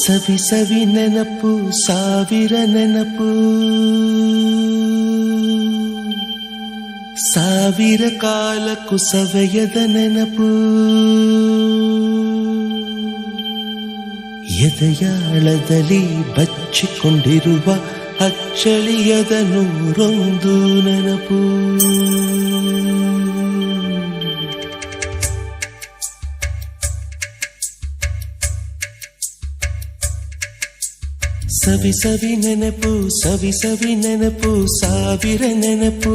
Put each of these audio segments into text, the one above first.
ಸವಿ ಸವಿ ನೆನಪು ಸಾವಿರ ನೆನಪು, ಸಾವಿರ ಕಾಲಕ್ಕೂ ಸವೆಯದ ನೆನಪು. ಎದೆಯಾಳದಲ್ಲಿ ಬಚ್ಚಿಕೊಂಡಿರುವ ಅಚ್ಚಳಿಯದ ನೂರೊಂದು ನೆನಪು. ಸವಿ ಸವಿ ನೆನಪು ಸವಿ ಸವಿ ನೆನಪು ಸಾವಿರ ನೆನಪು,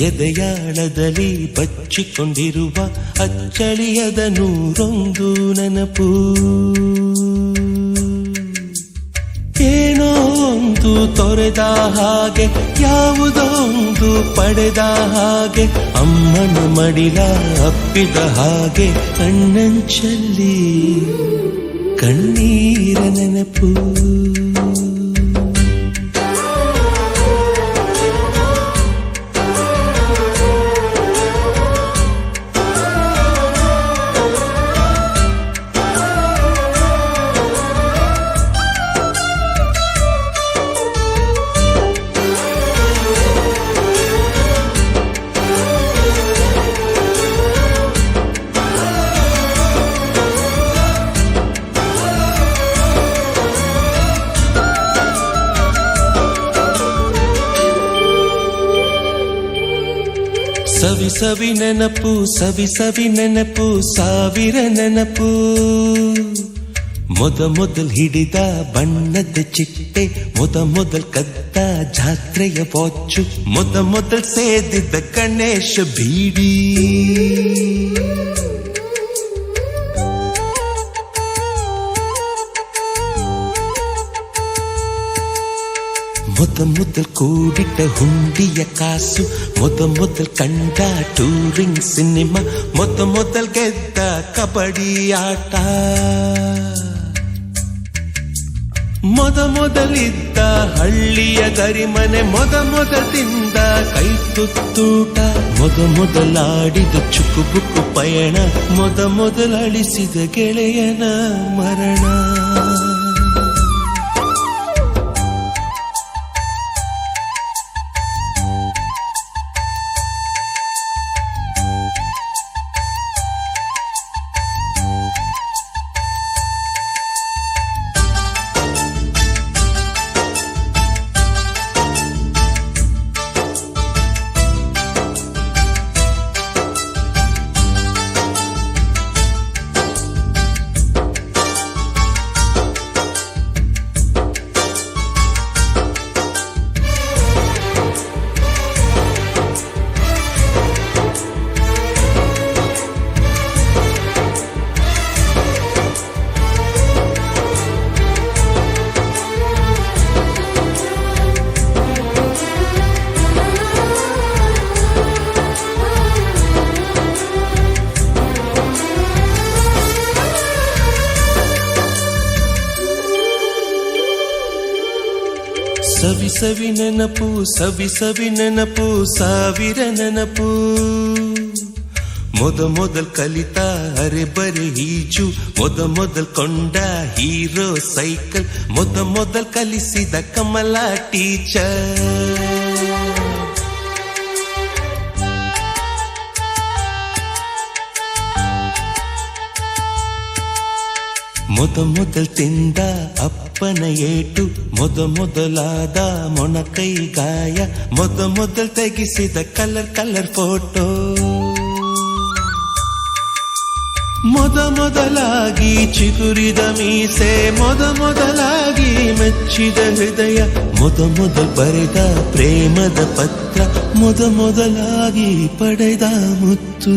ಎದೆಯಾಳದಲ್ಲಿ ಬಚ್ಚಿಕೊಂಡಿರುವ ಅಚ್ಚಳಿಯದ ನೂರೊಂದು ನೆನಪು. ಏನೋ ಒಂದು ತೊರೆದ ಹಾಗೆ, ಯಾವುದೋ ಒಂದು ಪಡೆದ ಹಾಗೆ, ಅಮ್ಮನ ಮಡಿಲ ಅಪ್ಪಿದ ಹಾಗೆ, ಕಣ್ಣಂಚಲ್ಲಿ ಕಣ್ಣೀರ ನೆನಪು. ಸವಿ ಸವಿ ನೆನಪು ಸವಿ ಸವಿ ನೆನಪು ಸಾವಿರ ನೆನಪು. ಮೊದಲ್ ಹಿಡಿದ ಬಣ್ಣದ ಚಿಟ್ಟೆ, ಮೊದಲ್ ಕದ್ದ ಜಾತ್ರೆಯ ವಾಚು, ಮೊದಲ್ ಸೇದಿದ್ದ ಗಣೇಶ ಬೀಡಿ, ಮೊದಲ್ ಕೂಡಿಟ್ಟ ಹುಂಡಿಯ ಕಾಸು, ಮೊದಲ್ ಕಂಡ ಟೂರಿಂಗ್ ಸಿನಿಮಾ, ಮೊದಲ್ ಗೆದ್ದ ಕಬಡ್ಡಿ ಆಟ, ಮೊದಲಿದ್ದ ಹಳ್ಳಿಯ ಗರಿಮನೆ, ಮೊದಲ್ ತಿಂದ ಕೈ ತುತ್ತೂಟ, ಮೊದಲಾಡಿದ ಚುಕುಬುಕು ಪಯಣ, ಮೊದಲಳಿಸಿದ ಗೆಳೆಯನ ಮರಣ. ಸವಿ ಸವಿ ನೆನಪು ಸವಿ ಸವಿ ನೆನಪು ಸಾವಿರ ನೆನಪು. ಮೊದಲ್ ಕಲಿತ ಅರೆಬರೆ ಈಜು, ಮೊದಲ್ ಕೊಂಡ ಹೀರೋ ಸೈಕಲ್, ಮೊದಲ್ ಕಲಿಸಿದ ಕಮಲ ಟೀಚರ್, ಮೊದಲ್ ತಿಂದ ಅಪ್ಪನ ಏಟು, ಮೊದಲಾದ ಮೊಣಕೈ ಗಾಯ, ಮೊದಲ್ ತೆಗೆಸಿದ ಕಲರ್ ಫೋಟೋ, ಮೊದಲಾಗಿ ಚಿಗುರಿದ ಮೀಸೆ, ಮೊದಲಾಗಿ ಮೆಚ್ಚಿದ ಹೃದಯ, ಮೊದಲ್ ಬರೆದ ಪ್ರೇಮದ ಪತ್ರ, ಮೊದಲಾಗಿ ಪಡೆದ ಮುತ್ತು.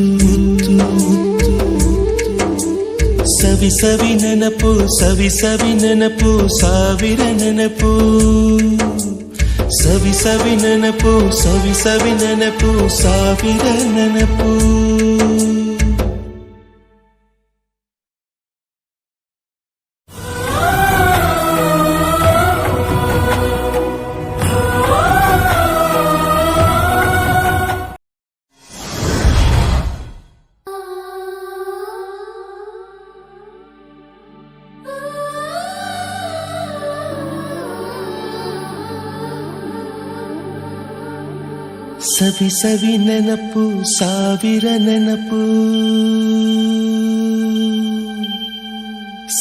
ಸವಿ ಸವಿ ನೆನಪು ಸವಿ ಸವಿ ನೆನಪು ಸಾವಿರ ನೆನಪು, ಸವಿ ಸವಿ ನೆನಪು ಸವಿ ಸವಿ ನೆನಪು ಸಾವಿರ ನೆನಪು. ಸವಿ ಸವಿ ನೆನಪು ಸಾವಿರ ನೆನಪು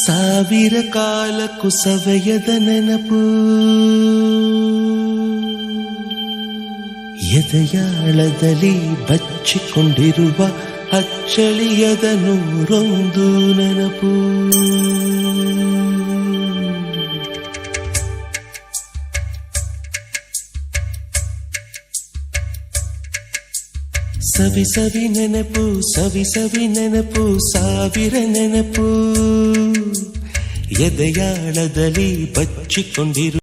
ಸಾವಿರ ಕಾಲಕ್ಕೂ ಸವೆಯದ ನೆನಪು ಎದೆಯಾಳದಲ್ಲಿ ಬಚ್ಚಿಕೊಂಡಿರುವ ಅಚ್ಚಳಿಯದ ನೂರೊಂದು ನೆನಪು ಸವಿ ಸವಿ ನೆನಪು ಸವಿ ಸವಿ ನೆನಪು ಸಾವಿರ ನೆನಪು ಎದೆಯಾಳದಲ್ಲಿ ಬಚ್ಚಿಕೊಂಡಿರು